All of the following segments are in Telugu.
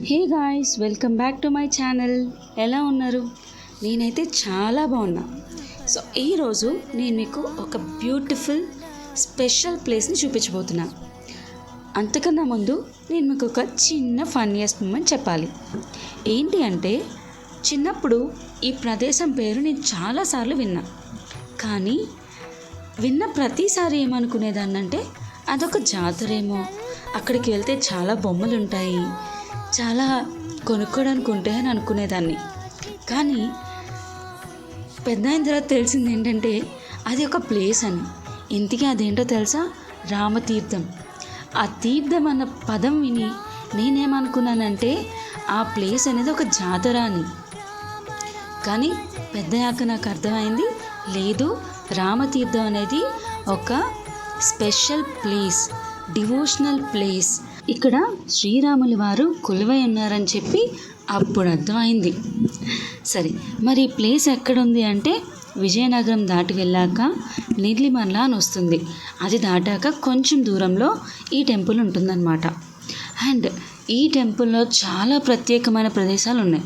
Hey guys, welcome back to my channel. ఎలా ఉన్నారు? నేనైతే చాలా బాగున్నా. సో ఈరోజు నేను మీకు ఒక బ్యూటిఫుల్ స్పెషల్ ప్లేస్ని చూపించబోతున్నా. అంతకన్నా ముందు నేను మీకు ఒక చిన్న ఫన్నీయెస్ట్ మూమెంట్ చెప్పాలి. ఏంటి అంటే, చిన్నప్పుడు ఈ ప్రదేశం పేరు నేను చాలాసార్లు విన్నా. కానీ విన్న ప్రతిసారి ఏమనుకునేదాన్నంటే అదొక జాతరేమో, అక్కడికి వెళ్తే చాలా బొమ్మలు ఉంటాయి, చాలా కొనుక్కోవడానికి ఉంటాయని అనుకునేదాన్ని. కానీ పెద్ద అయిన తర్వాత తెలిసింది ఏంటంటే అది ఒక ప్లేస్ అని. ఇంతకీ అదేంటో తెలుసా? రామతీర్థం. ఆ తీర్థం అన్న పదం విని నేనేమనుకున్నానంటే ఆ ప్లేస్ అనేది ఒక జాతర అని. కానీ పెద్దయ్యాక నాకు అర్థమైంది, లేదు, రామతీర్థం అనేది ఒక స్పెషల్ ప్లేస్, డివోషనల్ ప్లేస్. ఇక్కడ శ్రీరాములు వారు కొలువై ఉన్నారని చెప్పి అప్పుడు అర్థమైంది. సరే, మరి ఈ ప్లేస్ ఎక్కడుంది అంటే విజయనగరం దాటి వెళ్ళాక నీలిమర్ల అని వస్తుంది. అది దాటాక కొంచెం దూరంలో ఈ టెంపుల్ ఉంటుందన్నమాట. అండ్ ఈ టెంపుల్లో చాలా ప్రత్యేకమైన ప్రదేశాలు ఉన్నాయి.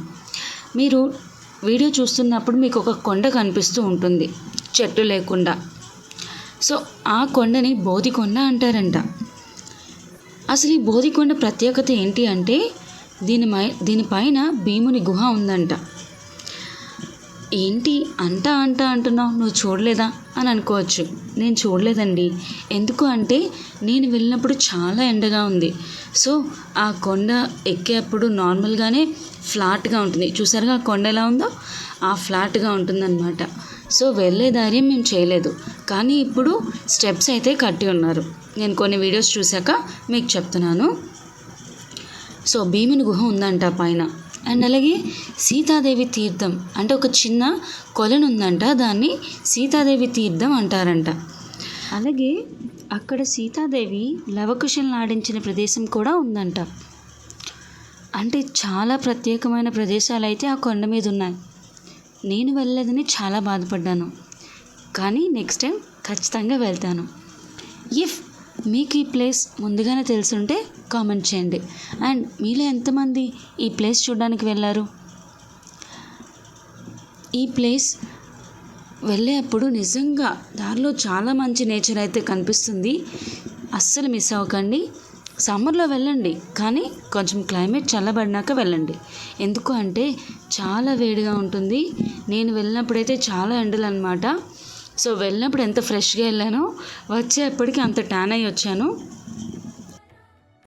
మీరు వీడియో చూస్తున్నప్పుడు మీకు ఒక కొండ కనిపిస్తూ ఉంటుంది, చెట్టు లేకుండా. సో ఆ కొండని బోధికొండ అంటారంట. అసలు ఈ బోధికొండ ప్రత్యేకత ఏంటి అంటే దీనిపైన భీముని గుహ ఉందంట. ఏంటి అంటున్నావు, నువ్వు చూడలేదా అని అనుకోవచ్చు. నేను చూడలేదండి. ఎందుకు అంటే నేను వెళ్ళినప్పుడు చాలా ఎండగా ఉంది. సో ఆ కొండ ఎక్కేప్పుడు నార్మల్గానే ఫ్లాట్గా ఉంటుంది. చూసారుగా ఆ కొండ ఎలా ఉందో, ఆ ఫ్లాట్గా ఉంటుందన్నమాట. సో వెళ్ళే ధైర్యం మేము చేయలేదు. కానీ ఇప్పుడు స్టెప్స్ అయితే కట్టి ఉన్నారు. నేను కొన్ని వీడియోస్ చూశాక మీకు చెప్తున్నాను. సో భీముని గుహ ఉందంట పైన. అండ్ అలాగే సీతాదేవి తీర్థం అంటే ఒక చిన్న కొలను ఉందంట, దాన్ని సీతాదేవి తీర్థం అంటారంట. అలాగే అక్కడ సీతాదేవి లవకుశలను ఆడించిన ప్రదేశం కూడా ఉందంట. అంటే చాలా ప్రత్యేకమైన ప్రదేశాలు అయితే ఆ కొండ మీద ఉన్నాయి. నేను వెళ్ళలేదని చాలా బాధపడ్డాను. కానీ నెక్స్ట్ టైం ఖచ్చితంగా వెళ్తాను. ఇఫ్ మీకు ఈ ప్లేస్ ముందుగానే తెలుసుంటే కామెంట్ చేయండి. అండ్ మీలో ఎంతమంది ఈ ప్లేస్ చూడడానికి వెళ్ళారు? ఈ ప్లేస్ వెళ్ళేప్పుడు నిజంగా దారిలో చాలా మంచి నేచర్ అయితే కనిపిస్తుంది. అస్సలు మిస్ అవ్వకండి. సమ్మర్లో వెళ్ళండి, కానీ కొంచెం క్లైమేట్ చల్లబడినాక వెళ్ళండి. ఎందుకు అంటే చాలా వేడిగా ఉంటుంది. నేను వెళ్ళినప్పుడైతే చాలా ఎండలు అనమాట. సో వెళ్ళినప్పుడు ఎంత ఫ్రెష్గా వెళ్ళానో వచ్చేప్పటికి అంత ట్యాన్ అయ్యి వచ్చాను.